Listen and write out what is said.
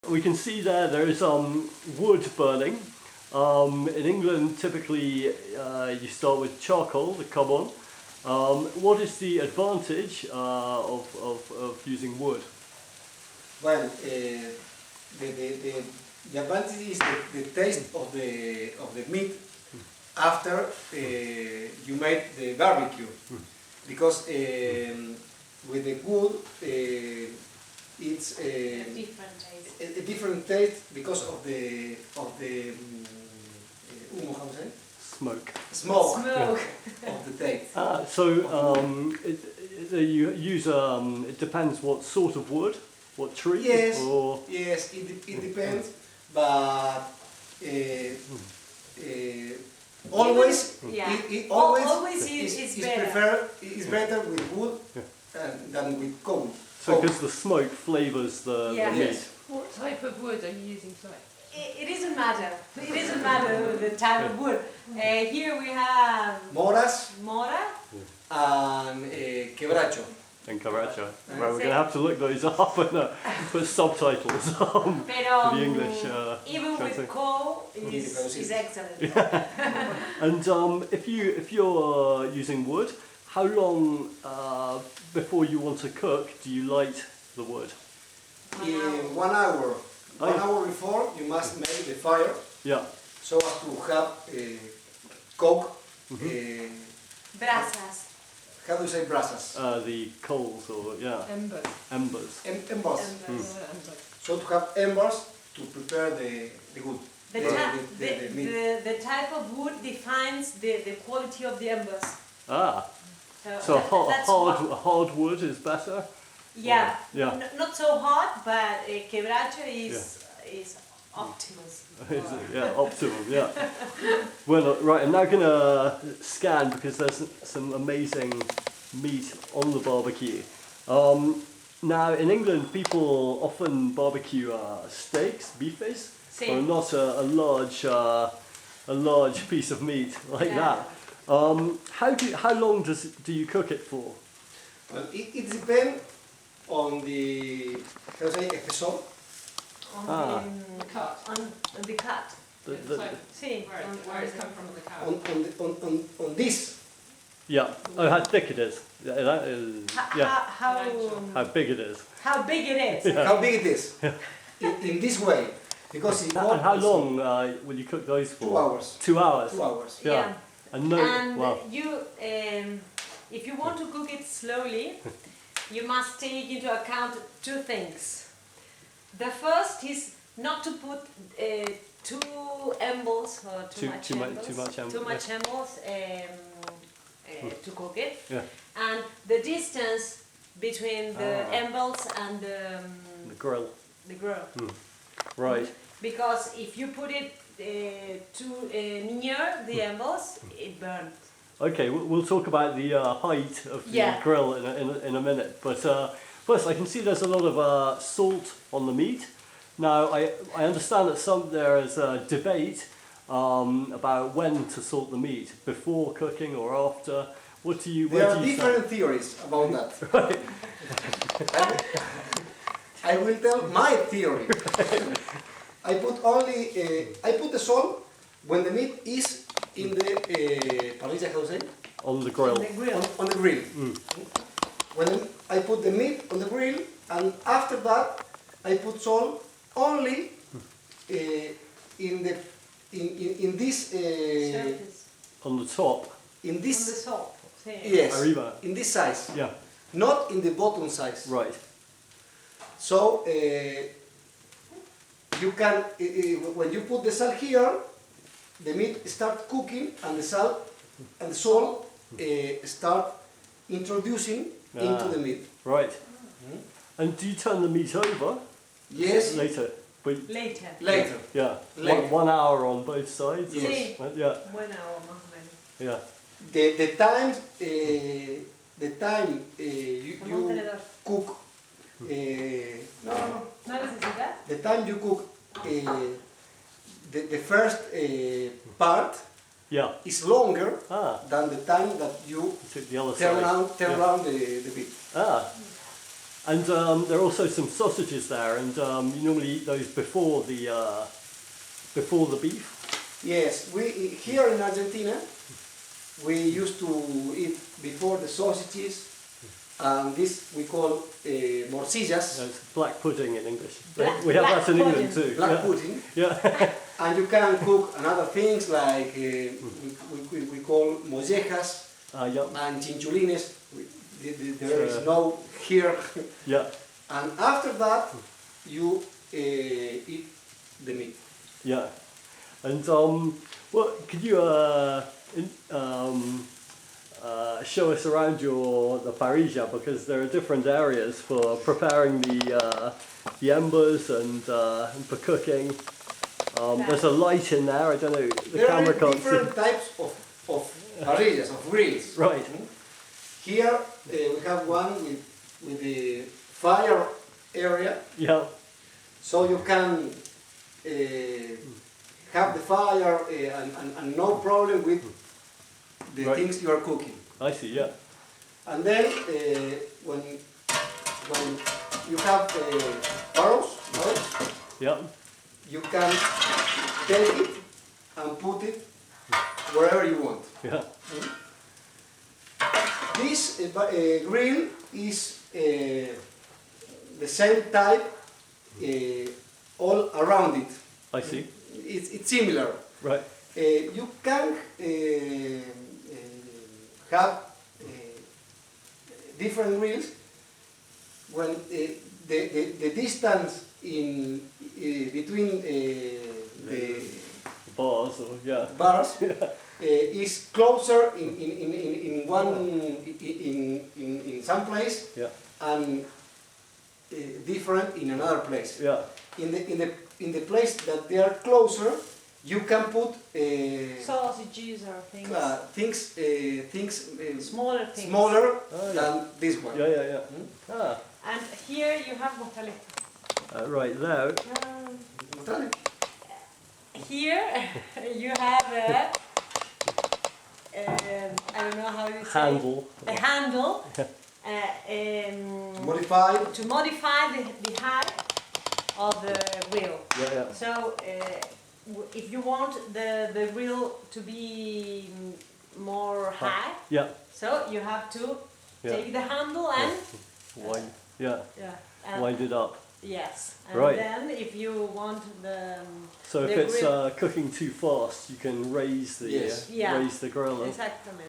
We can see there is wood burning. In England, typically you start with charcoal, the carbon. What is the advantage of using wood? Well, the advantage is the taste of the meat after you make the barbecue, because with the wood it's A different taste. a different taste because of the how to say? Smoke. Smoke Smoke. of the taste. You use it depends what sort of wood, what tree. Yes, or yes, it depends, but always, Yeah. it Always is is better. is better with wood than with coal. so because the smoke flavors the Yeah. meat. Yes. What type of wood are you using for it? It doesn't matter. It doesn't matter the type of wood. Here we have Moras mora. and quebracho. And Caracha. Well, we're going to have to look those up and put subtitles for Pero the English. even with translation. coal, is excellent. And if you're using wood, how long before you want to cook do you light the wood? In 1 hour. Oh. 1 hour before you must make the fire Yeah. so as to have coke. Brasas. How do you say brasas? The coals or Embers. embers. Embers. Embers. So to have embers to prepare the wood. The, meat. the type of wood defines the quality of the embers. Ah, so that's hard wood is better. Yeah, Yeah. not so hard, but quebracho is optimal. Yeah, optimum. Yeah. Well, right. I'm now gonna scan because there's some amazing meat on the barbecue. Now in England, people often barbecue steaks, bifes, Sí. or not a large piece of meat like Yeah. that. How long do you cook it for? Well, it depends on the, how to say, espesor. Ah. The cut. On the cut. The- Sí. Where it's come from the cow. On this. yeah. Oh, how thick it is. Yeah. That is, yeah. How big it is. How big it is. How big it is. In this way. Because it And how long will you cook those for? 2 hours. 2 hours. 2 hours. Yeah. Yeah. And no. And Wow. if you want to cook it slowly, you must take into account two things. The first is not to put too embers or too much embers to cook it. Yeah. And the distance between the embers and The grill. the grill. Right. Because if you put it too near the embers, it burns. Okay, we'll talk about the height of the Yeah. grill in a minute. But first, I can see there's a lot of salt on the meat. Now, I understand that there is a debate about when to salt the meat, before cooking or after. What do you? There where are do you different theories about that. Right. I will tell my theory. I put the salt when the meat is in the parrilla, how to say? On the grill. The grill. On the grill. When I put the meat on the grill, and after that I put salt only in this Surface. On the top. in On the this top. Sí. yes Arriba. in this size, Yeah. not in the bottom size. Right. So you can when you put the salt here, the meat start cooking and the salt start introducing into the meat. Right. And do you turn the meat over? Yes. Later. But Later. Later. yeah. Later. 1 hour on both sides. Yes. Sí. Yeah. Buena o más o menos. Yeah. The time you Contenedor. cook no. ¿No necesitas? The time you cook the first part Yeah. is longer Ah. than the time that you Took the other turn side. around Yeah. the meat. Ah. And there are also some sausages there, and you normally eat those before the beef. Yes, we here in Argentina, we used to eat before the sausages, and this we call morcillas, It's black pudding in English. Black- We have black that in England pudding. too. black yeah. pudding, Yeah. and you can cook another things like we call mollejas Yeah. and chinchulines. There is no here, Yeah. and after that you eat the meat. Yeah. And well, could you show us around the parrilla, because there are different areas for preparing the embers and for cooking. There's a light in there. I don't know. The There camera are can't different see. types of parrillas, of grills. Right. Here we have one with the fire area, Yeah. so you can have the fire and no problem with the Right. things you are cooking. I see. Yeah. And then when you have barrels, Yeah. you can take it and put it wherever you want. Yeah. This grill is the same type all around it. I see. It's similar. Right. You can have different grills when the distance in between the Bars or yeah. bars is closer in some place Yeah. and different in another place. Yeah. In the place that they are closer, you can put Sausages or things. things Smaller things. smaller Oh, yeah. than this one. Yeah. Yeah. Yeah. And here you have mozzarella. Right there. Um, Here you have I don't know how you say Handle. a handle Modified. to modify the height of the wheel. Yeah. Yeah. So if you want the wheel to be more high, Yeah. so you have to Yeah. take the handle and Wind. Yeah. yeah, Wind it up. yes, and Right. then if you want the So if the it's grill. cooking too fast, you can raise the Yes. Yeah. raise the grill. exactly.